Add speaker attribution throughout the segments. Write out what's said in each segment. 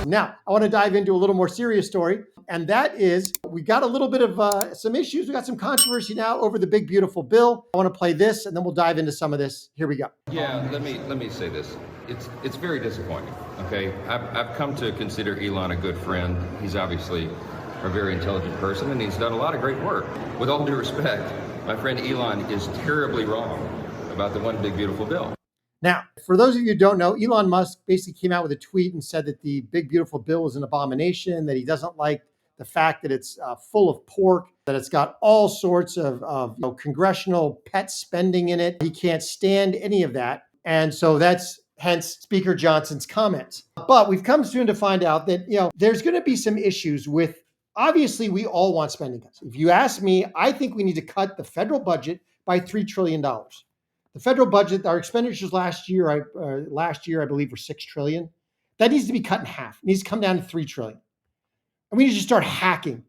Speaker 1: Now, I want to dive into a little more serious story, and that is we got a little bit of some issues. We got some controversy now over the big, beautiful bill. I want to play this, and then we'll dive into some of this. Here we go.
Speaker 2: Yeah, let me say this. It's very disappointing, okay? I've come to consider Elon a good friend. He's obviously a very intelligent person, and he's done a lot of great work. With all due respect, my friend Elon is terribly wrong about the one big, beautiful bill.
Speaker 1: Now, for those of you who don't know, Elon Musk basically came out with a tweet and said that the big, beautiful bill is an abomination, that he doesn't like the fact that it's full of pork, that it's got all sorts of congressional pet spending in it. He can't stand any of that. And so that's hence Speaker Johnson's comments. But we've come soon to find out that, there's going to be some issues with, obviously, we all want spending cuts. If you ask me, I think we need to cut the federal budget by $3 trillion. The federal budget, our expenditures last year, I believe, were $6 trillion. That needs to be cut in half. It needs to come down to $3 trillion. And we need to start hacking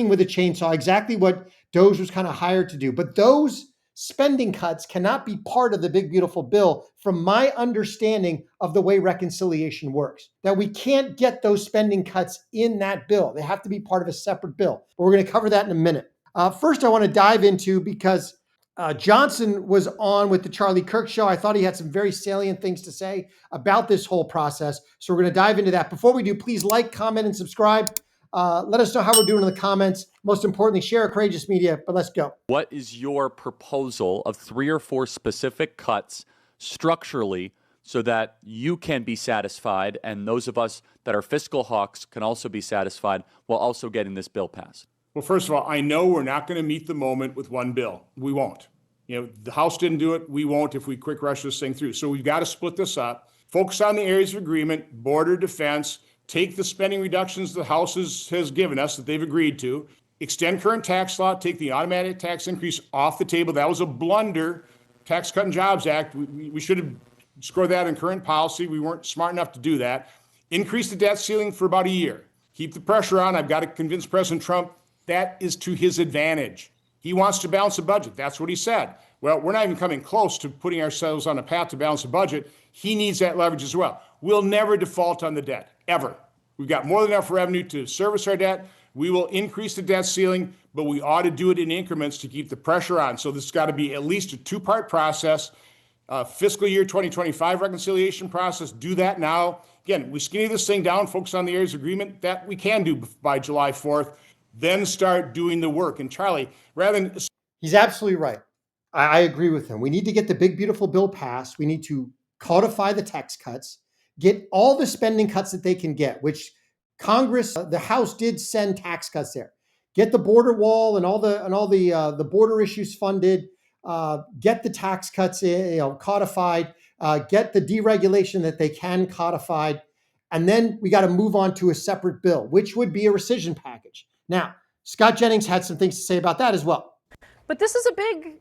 Speaker 1: with a chainsaw, exactly what Doge was kind of hired to do. But those spending cuts cannot be part of the big, beautiful bill from my understanding of the way reconciliation works. That we can't get those spending cuts in that bill. They have to be part of a separate bill. But we're going to cover that in a minute. First, I want to dive into, because Johnson was on with the Charlie Kirk show. I thought he had some very salient things to say about this whole process. So we're going to dive into that. Before we do, please like, comment, and subscribe. Let us know how we're doing in the comments. Most importantly, share Courageous Media, but let's go.
Speaker 3: What is your proposal of 3 or 4 specific cuts structurally so that you can be satisfied and those of us that are fiscal hawks can also be satisfied while also getting this bill passed?
Speaker 4: Well, first of all, I know we're not going to meet the moment with one bill. We won't. The House didn't do it. We won't if we quick rush this thing through. So we've got to split this up, focus on the areas of agreement, border defense, take the spending reductions the House has given us that they've agreed to, extend current tax law, take the automatic tax increase off the table. That was a blunder. Tax Cut and Jobs Act, we should have scored that in current policy. We weren't smart enough to do that. Increase the debt ceiling for about a year. Keep the pressure on. I've got to convince President Trump that is to his advantage. He wants to balance the budget. That's what he said. Well, we're not even coming close to putting ourselves on a path to balance the budget. He needs that leverage as well. We'll never default on the debt, ever. We've got more than enough revenue to service our debt. We will increase the debt ceiling, but we ought to do it in increments to keep the pressure on. So this has got to be at least a 2-part process. Fiscal year 2025 reconciliation process, do that now. Again, we skinny this thing down, focus on the areas of agreement that we can do by July 4th. Then start doing the work. And Charlie, rather than...
Speaker 1: He's absolutely right. I agree with him. We need to get the big, beautiful bill passed. We need to codify the tax cuts, get all the spending cuts that they can get, which Congress, the House did send tax cuts there. Get the border wall and all the border issues funded. Get the tax cuts codified. Get the deregulation that they can codified. And then we got to move on to a separate bill, which would be a rescission package. Now, Scott Jennings had some things to say about that as well.
Speaker 5: But this is a big,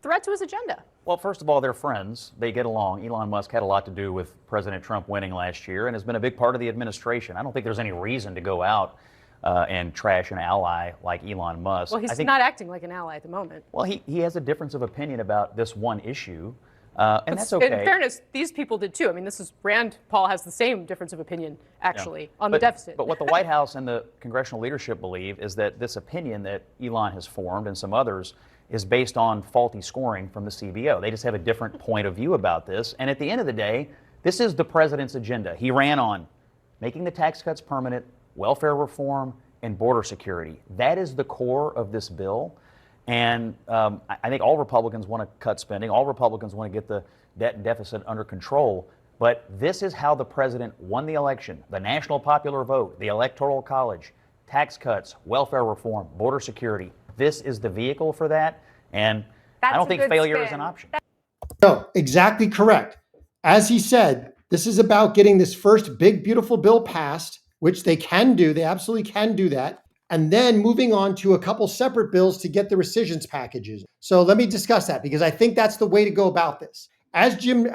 Speaker 5: threat to his agenda.
Speaker 6: Well, first of all, they're friends. They get along. Elon Musk had a lot to do with President Trump winning last year and has been a big part of the administration. I don't think there's any reason to go out and trash an ally like Elon Musk.
Speaker 5: Well, he's not acting like an ally at the moment.
Speaker 6: Well, he has a difference of opinion about this one issue. And that's okay.
Speaker 5: In fairness, these people did too. I mean, Rand Paul has the same difference of opinion, actually, on the deficit.
Speaker 6: But what the White House and the congressional leadership believe is that this opinion that Elon has formed and some others is based on faulty scoring from the CBO. They just have a different point of view about this. And at the end of the day, this is the president's agenda. He ran on making the tax cuts permanent, welfare reform, and border security. That is the core of this bill. And I think all Republicans want to cut spending. All Republicans want to get the debt and deficit under control. But this is how the president won the election. The national popular vote, the electoral college, tax cuts, welfare reform, border security. This is the vehicle for that. And I don't think failure is an option.
Speaker 1: No, exactly correct. As he said, this is about getting this first big, beautiful bill passed, which they can do. They absolutely can do that. And then moving on to a couple separate bills to get the rescissions packages. So let me discuss that because I think that's the way to go about this. As Jim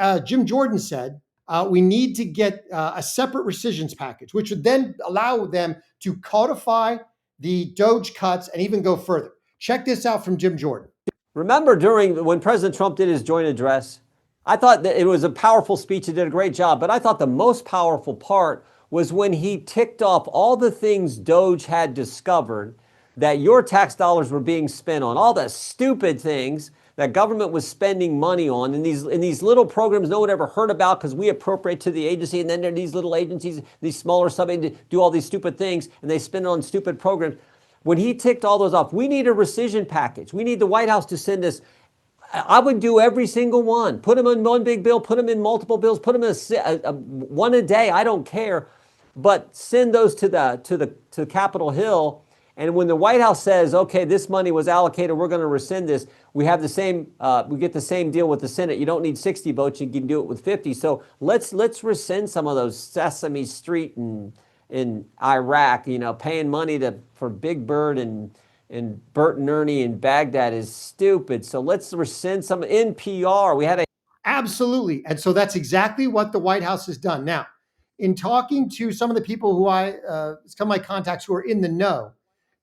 Speaker 1: Jordan said, we need to get a separate rescissions package, which would then allow them to codify the Doge cuts and even go further. Check this out from Jim Jordan.
Speaker 7: Remember when President Trump did his joint address, I thought that it was a powerful speech. He did a great job, but I thought the most powerful part was when he ticked off all the things Doge had discovered that your tax dollars were being spent on, all the stupid things that government was spending money on in these little programs no one ever heard about because we appropriate to the agency, and then there are these little agencies, these smaller sub-agencies do all these stupid things and they spend it on stupid programs. When he ticked all those off, we need a rescission package. We need the White House to send us. I would do every single one. Put them in one big bill, put them in multiple bills, put them in one a day. I don't care, but send those to Capitol Hill. And when the White House says, "Okay, this money was allocated, we're going to rescind this," we have the same. We get the same deal with the Senate. You don't need 60 votes; you can do it with 50. So let's rescind some of those Sesame Street and in Iraq, paying money for Big Bird and Bert and Ernie in Baghdad is stupid. So let's rescind some NPR. We had a
Speaker 1: Absolutely. And so that's exactly what the White House has done. Now, in talking to some of the people who some of my contacts who are in the know,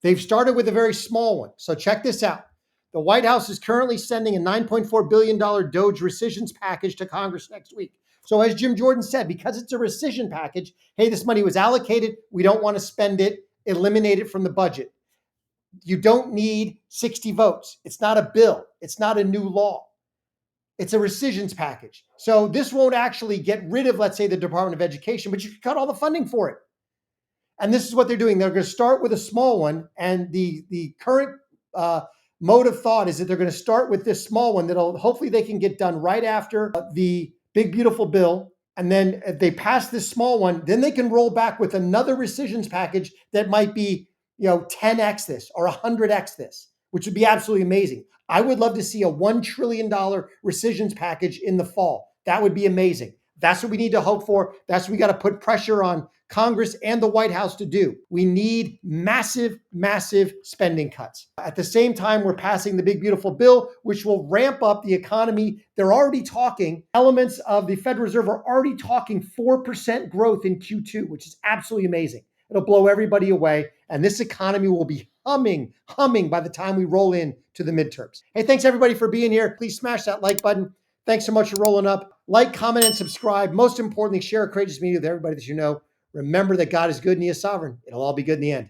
Speaker 1: they've started with a very small one. So check this out. The White House is currently sending a $9.4 billion Doge rescissions package to Congress next week. So as Jim Jordan said, because it's a rescission package, hey, this money was allocated. We don't want to spend it. Eliminate it from the budget. You don't need 60 votes. It's not a bill. It's not a new law. It's a rescissions package. So this won't actually get rid of, let's say, the Department of Education, but you can cut all the funding for it. And this is what they're doing. They're going to start with a small one. And the current mode of thought is that they're going to start with this small one that'll hopefully they can get done right after the big, beautiful bill. And then if they pass this small one, then they can roll back with another rescissions package that might be 10x this or 100x this, which would be absolutely amazing. I would love to see a $1 trillion rescissions package in the fall. That would be amazing. That's what we need to hope for. That's what we got to put pressure on Congress and the White House to do. We need massive, massive spending cuts. At the same time, we're passing the big, beautiful bill, which will ramp up the economy. They're already talking, elements of the Federal Reserve are already talking 4% growth in Q2, which is absolutely amazing. It'll blow everybody away. And this economy will be humming by the time we roll in to the midterms. Hey, thanks everybody for being here. Please smash that like button. Thanks so much for rolling up. Like, comment, and subscribe. Most importantly, share Courageous Media with everybody that you know. Remember that God is good and He is sovereign. It'll all be good in the end.